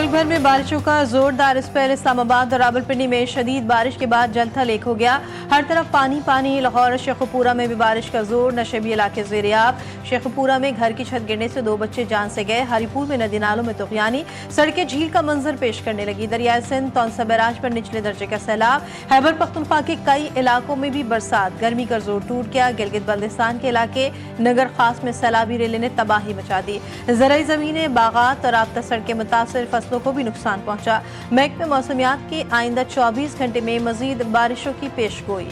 मुल्क भर में बारिशों का जोरदार स्पेल। इस्लामाबाद और रावलपिंडी में शदीद बारिश के बाद जलथल एक हो गया। हर तरफ पानी पानी। लाहौर और शेखुपुरा में भी बारिश का जोर। नशेबी इलाके ज़ेरियाब। शेखुपुरा में घर की छत गिरने से 2 बच्चे जान से गए। हरीपुर में नदी नालों में तुग़यानी। सड़कें झील का मंजर पेश करने लगी। दरियाए सिंध तौनसा बैराज पर निचले दर्जे का सैलाब। खैबर पख्तूनख्वा के कई इलाकों में भी बरसात। गर्मी का जोर टूट गया। गिलगित बल्दिस्तान के इलाके नगर खास में सैलाबी रेले ने तबाही मचा दी। ज़राई ज़मीनें, बागात और राब्ता सड़कें मुतासिर। फसलों को भी नुकसान पहुंचा। महकमे मौसमियात की आइंदा 24 घंटे में मजीद बारिशों की पेशगोई।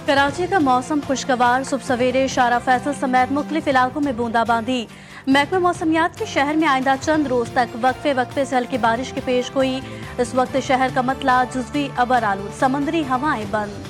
कराची का मौसम खुशगवार। सुबह सवेरे शारा फैसल समेत मुख्तलिफ इलाकों में बूंदाबांदी। महकमा मौसमियात के शहर में आइंदा चंद रोज तक वक्फे वक्फे से हल्की बारिश की पेशगोई। इस वक्त शहर का मतला जुज़वी अबर आलूद। समंदरी हवाएं बंद।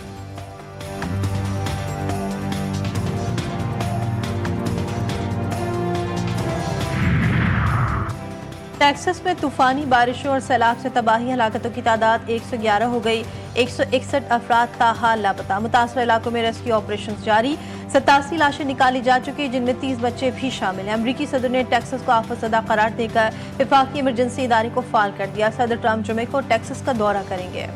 टेक्सास में तूफानी बारिशों और सैलाब से तबाही। हलाकतों की तादाद 111 हो गई। 161 अफराद ताहाल लापता। मुतासर इलाकों में रेस्क्यू ऑपरेशन जारी। 87 लाशें निकाली जा चुकी, जिनमें 30 बच्चे भी शामिल हैं। अमरीकी सदर ने टेक्सास को आफतज़दा करार देकर विफाकी इमरजेंसी इदारे को फाल कर दिया। सदर ट्रंप जुमे को टेक्सास का दौरा करेंगे।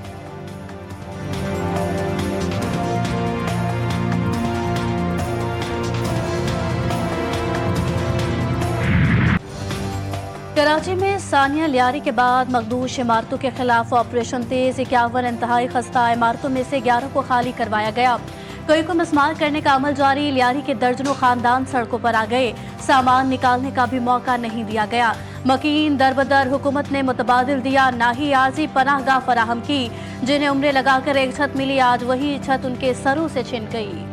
कराची में सानिया लियारी के बाद मखदूश इमारतों के खिलाफ ऑपरेशन तेज। 51 इंतहाई खस्ता इमारतों में से 11 को खाली करवाया गया। कई को मिसमार करने का अमल जारी। लियारी के दर्जनों खानदान सड़कों पर आ गए। सामान निकालने का भी मौका नहीं दिया गया। मकीन दरबदर हुकूमत ने मुतबादिल दिया। ना ही आर्जी पनाहगाह फराहम की। जिन्हें उम्रे लगाकर एक छत मिली, आज वही छत उनके सरों से छिन गई।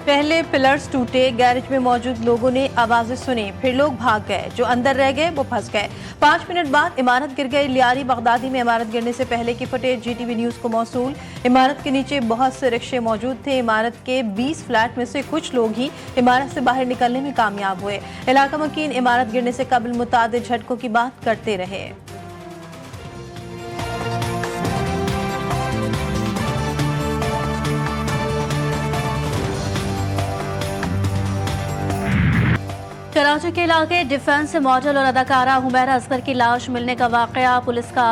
पहले पिलर्स टूटे। गैरेज में मौजूद लोगों ने आवाजें सुनी, फिर लोग भाग गए। जो अंदर रह गए वो फंस गए। 5 मिनट बाद इमारत गिर गई। लियारी बगदादी में इमारत गिरने से पहले की फुटेज GTV न्यूज को मौसूल। इमारत के नीचे बहुत से रिक्शे मौजूद थे। इमारत के 20 फ्लैट में से कुछ लोग ही इमारत से बाहर निकलने में कामयाब हुए। इलाका मकीन इमारत गिरने से कबल मुतादिद झटकों की बात करते रहे। कराची के इलाके डिफेंस से मॉडल और अदाकारा हुमैरा असगर की लाश मिलने का वाकया। पुलिस का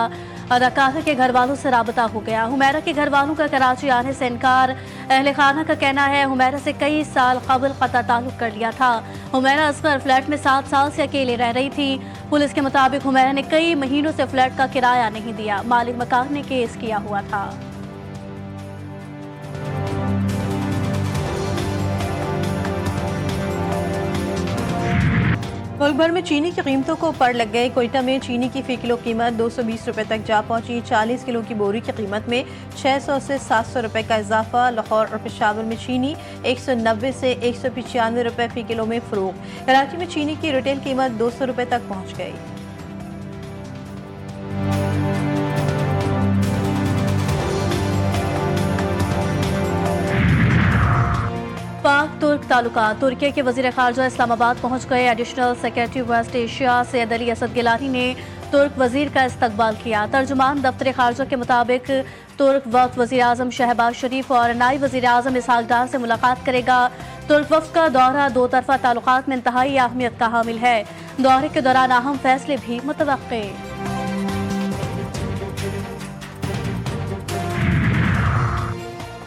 अदाकारा के घर वालों से राबता हो गया। हुमैरा के घर वालों का कराची आने से इनकार। अहले खाना का कहना है हुमैरा से कई साल कबल कता ताल्लुक कर लिया था। हुमैरा असगर फ्लैट में 7 साल से अकेले रह रही थी। पुलिस के मुताबिक हुमैरा ने कई महीनों से फ्लैट का किराया नहीं दिया। मालिक मकान ने केस किया हुआ था। मुल्क भर में चीनी की कीमतों को पड़ लग गए। कोयटा में चीनी की फी किलो कीमत 220 रुपए तक जा पहुंची। 40 किलो की बोरी की कीमत में 600 से 700 रुपए का इजाफा। लाहौर और पेशावर में चीनी 190 से 195 रुपए फी किलो में फरोख्त। कराची में चीनी की रिटेल कीमत 200 रुपए तक पहुंच गई। पाक तुर्क ताल्लुकात। तुर्की के वजीर खारजा इस्लामाबाद पहुंच गए। Additional secretary West Asia Syed Ali Asad Gilani ने तुर्क वजीर का इस्तकबाल किया। तर्जुमान दफ्तर खारजा के मुताबिक तुर्क वफ्द वजीर आजम शहबाज शरीफ और नायब वजीर आजम इसहाक डार से मुलाकात करेगा। तुर्क वफ्द का दौरा 2 तरफा ताल्लुकात में इंतहाई अहमियत का हामिल है। दौरे के दौरान अहम फैसले भी मुतवक्के।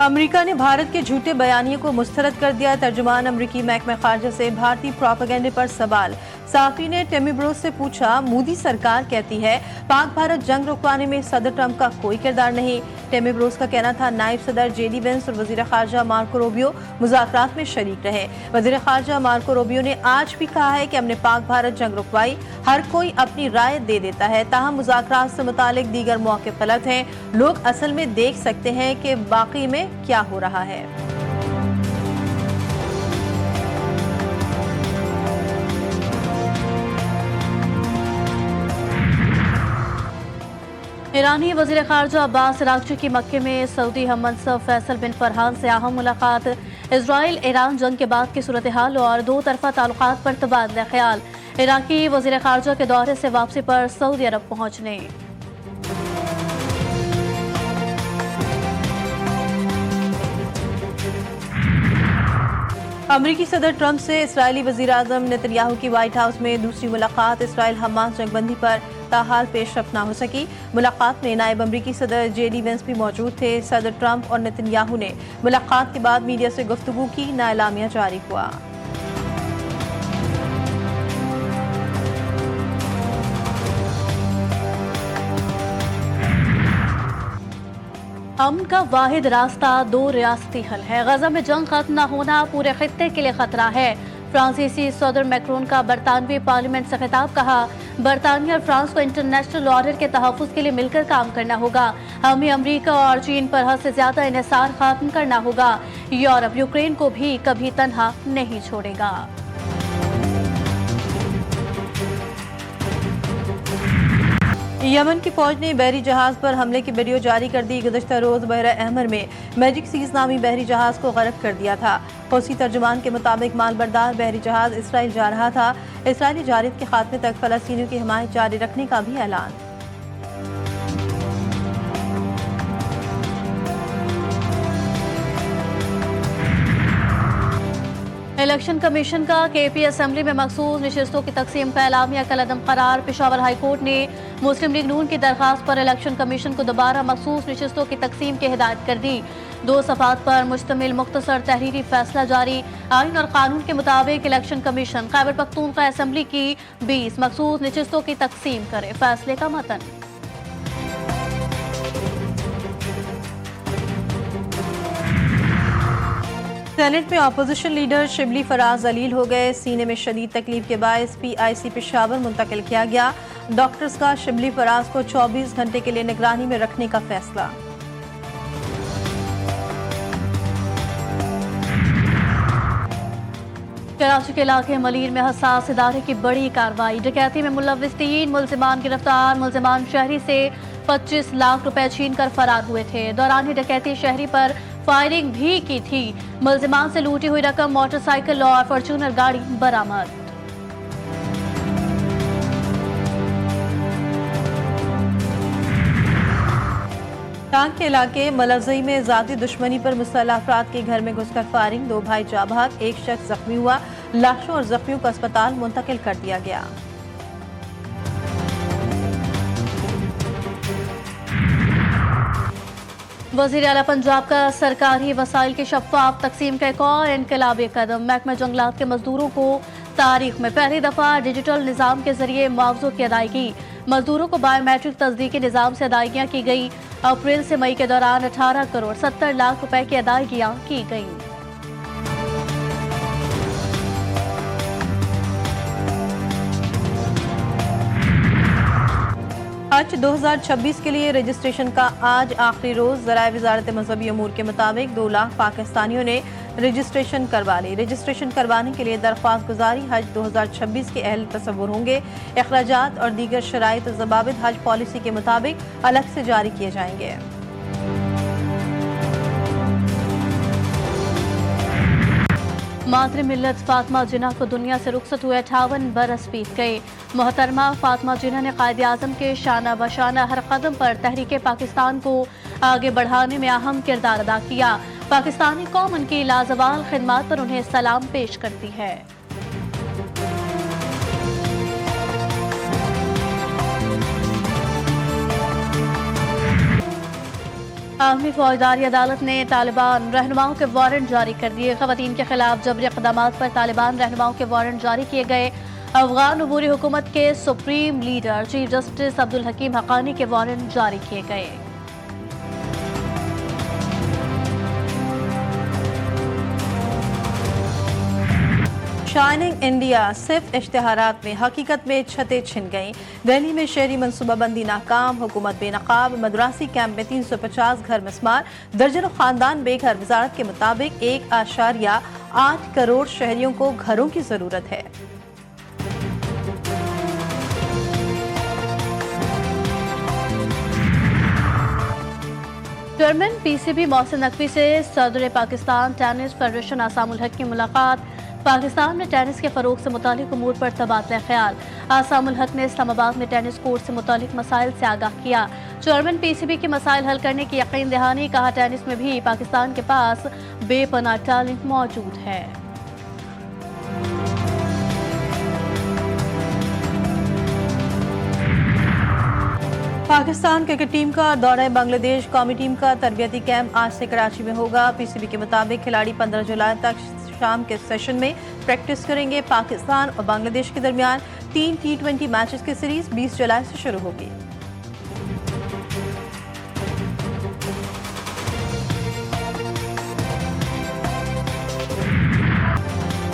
अमेरिका ने भारत के झूठे बयानिए को मुस्तरद कर दिया। तर्जुमान अमरीकी महकमा खारजा से भारतीय प्रोपेगेंडे पर सवाल। साफी ने टेमी ब्रोस से पूछा, मोदी सरकार कहती है पाक भारत जंग रुकवाने में सदर ट्रंप का कोई किरदार नहीं। टेमी ब्रोस का कहना था नायब सदर JD वेंस और वजीर खारजा मार्को रूबियो मुज़ाकरात में शरीक रहे। वजीर खारजा मार्को रूबियो ने आज भी कहा है कि हमने पाक भारत जंग रुकवाई। हर कोई अपनी राय दे देता है, ताहम मुज़ाकरात से मुतालिक दीगर मौके गलत हैं। लोग असल में देख सकते हैं कि बाकी में क्या हो रहा है। ईरानी वज़ीर ख़ारजा अब्बास अराग़ची की मक्के में सऊदी हम मनसब फैसल बिन फरहान से अहम मुलाकात। इजराइल ईरान जंग के बाद की सूरत हाल और दो तरफा ताल्लुकात पर तबादला ख्याल। इराकी वज़ीर ख़ारजा के दौरे से वापसी पर सऊदी अरब पहुँचने। अमरीकी सदर ट्रंप से इस्राएली वज़ीर आज़म नेतन्याहू की व्हाइट हाउस में दूसरी मुलाकात। इसराइल हमास जंगबंदी पर ताहाल पेशरफ्त न हो सकी। मुलाकात में नायब अमरीकी सदर JD वेंस भी मौजूद थे। सदर ट्रंप और नेतन्याहू ने मुलाकात के बाद मीडिया से गुफ्तगू की, ना एलामिया जारी हुआ। अमन का वाहिद रास्ता दो रियासती हल है। गजा में जंग खत्म न होना पूरे खित्ते के लिए खतरा है। फ्रांसीसी सदर मैक्रोन का बरतानवी पार्लियामेंट से खिताब। कहा, बरतानिया और फ्रांस को इंटरनेशनल ऑर्डर के तहफ़्फ़ुज़ के लिए मिलकर काम करना होगा। हमें अमरीका और चीन पर हद से ज्यादा इन्हिसार खत्म करना होगा। यूरोप यूक्रेन को भी कभी तन्हा नहीं छोड़ेगा। यमन की फौज ने बहरी जहाज पर हमले की वीडियो जारी कर दी। गुज़श्ता रोज बहरा अहमर में मैजिक सीज नामी बहरी जहाज को गर्क कर दिया था। हौसी तर्जुमान के मुताबिक मालबरदार बहरी जहाज इसराइल जा रहा था। इसराइली जारियत के खात्मे तक फलस्तीनियों की हिमायत जारी रखने का भी ऐलान। इलेक्शन कमीशन का KP असेंबली में मखसूस नशिस्तों की तकसीम का एलामिया कलअदम करार। पेशावर हाई कोर्ट ने मुस्लिम लीग नून की दरख्वास्त पर इलेक्शन कमीशन को दोबारा मखसूस नशिस्तों की तकसीम की हिदायत कर दी। 2 सफ़ात पर मुश्तमिल मुख्तसर तहरीरी फैसला जारी। आइन और कानून के मुताबिक election commission Khyber Pakhtunkhwa assembly की 20 मखसूस नशिस्तों की तकसीम करे। फैसले का मतन। सेनेट में अपोजिशन लीडर शिबली फराज जलील हो गए। सीने में शदीद तकलीफ के बायस PIC पेशावर मुंतकिल किया गया। डॉक्टर्स का शिबली फराज को 24 घंटे के लिए निगरानी में रखने का फैसला। कराची के इलाके मलीर में हसास इदारे की बड़ी कार्रवाई। डकैती में मुलव्विस 3 मुल्जिमान गिरफ्तार। मुल्जिमान शहरी से 25 लाख रुपए छीन कर फरार हुए थे। दौरान डकैती शहरी पर फायरिंग भी की थी। मुल्जिमान से लूटी हुई रकम, मोटरसाइकिल और फॉर्च्यूनर गाड़ी बरामद। टांग के इलाके मलज़ई में ज़ाती दुश्मनी पर मुसल्लह अफराद के घर में घुसकर फायरिंग। 2 भाई जा भाग, 1 शख्स जख्मी हुआ। लाशों और जख्मियों को अस्पताल मुंतकिल कर दिया गया। वज़ीर आला पंजाब का सरकारी वसाइल की शफ़ाफ तकसीम का एक और इनकलाबी कदम। महकमा जंगलात के मजदूरों को तारीख में पहली दफ़ा डिजिटल निज़ाम के जरिए मुआवजों की अदायगी। मजदूरों को बायोमेट्रिक तस्दीकी निज़ाम से अदायगियाँ की गई। अप्रैल से मई के दौरान 18 करोड़ 70 लाख रुपए की अदायगियाँ की गईं। हज 2026 के लिए रजिस्ट्रेशन का आज आखिरी रोज। ज़राए वज़ारत मज़हबी अमूर के मुताबिक 2 लाख पाकिस्तानियों ने रजिस्ट्रेशन करवा ली। रजिस्ट्रेशन करवाने के लिए दरख्वास्त गुजारी हज 2026 के अहल तसव्वुर होंगे। अखराजात और दीगर शराइत और ज़वाबित हज पॉलिसी के मुताबिक अलग से जारी किए जाएंगे। मातृ मिल्लत फातिमा जिन्ना को दुनिया से रुखसत हुए 58 बरस बीत गए। मोहतरमा फातिमा जिन्ना ने कायद आज़म के शाना बशाना हर कदम पर तहरीक पाकिस्तान को आगे बढ़ाने में अहम किरदार अदा किया। पाकिस्तानी कौम उनकी लाजवाल खिदमत पर उन्हें सलाम पेश करती है। आलमी फौजदारी अदालत ने तालिबान रहनुमाओं के वारंट जारी कर दिए। खवातीन के खिलाफ जबरी इक़दामात पर तालिबान रहनुमाओं के वारंट जारी किए गए। अफगान अबूरी हुकूमत के supreme leader chief justice Abdul Hakim Haqqani के वारंट जारी किए गए। शाइनिंग इंडिया सिर्फ इश्तिहारात में, हकीकत में छतें छिन गईं। दिल्ली में शहरी मनसूबाबंदी नाकाम, हुकूमत बेनकाब। मद्रासी कैंप में 350 घर मिस्मार, दर्जनों खानदान बेघर। वजारत के मुताबिक 1.8 करोड़ शहरियों को घरों की जरूरत है। चेयरमैन पीसीबी मोहसिन नकवी से सदर पाकिस्तान टेनिस फेडरेशन आसामुल हक की मुलाकात। पाकिस्तान में टेनिस के फरोग से मुतालिक उमूर पर तबादला ख्याल। आसामुल हक ने इस्लामाबाद में टेनिस कोर्ट से मुतालिक मसाइल से आगाह किया। चेयरमैन पीसीबी के मसाइल हल करने की यकीन दहानी। कहा टेनिस में भी पाकिस्तान के पास बेपनाह टैलेंट मौजूद है। पाकिस्तान क्रिकेट टीम का दौरा बांग्लादेश। कौमी टीम का तरबियती कैंप आज से कराची में होगा। पीसीबी के मुताबिक खिलाड़ी 15 जुलाई तक शाम के सेशन में प्रैक्टिस करेंगे। पाकिस्तान और बांग्लादेश के दरमियान 3 T20 मैचेस की सीरीज 20 जुलाई से शुरू होगी।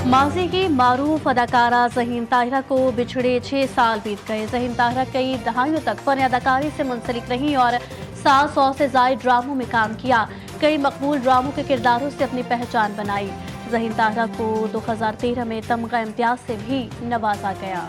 माजी की मारूफ अदाकारा ज़हीन ताहिरा को बिछड़े 6 साल बीत गए। ज़हीन ताहिरा कई दहाइयों तक फन अदाकारी से मुंसलिक रही और 700 से ज़ायद ड्रामों में काम किया। कई मकबूल ड्रामों के किरदारों से अपनी पहचान बनाई। ज़हीन ताहिरा को 2013 में तमगा इम्तियाज से भी नवाजा गया।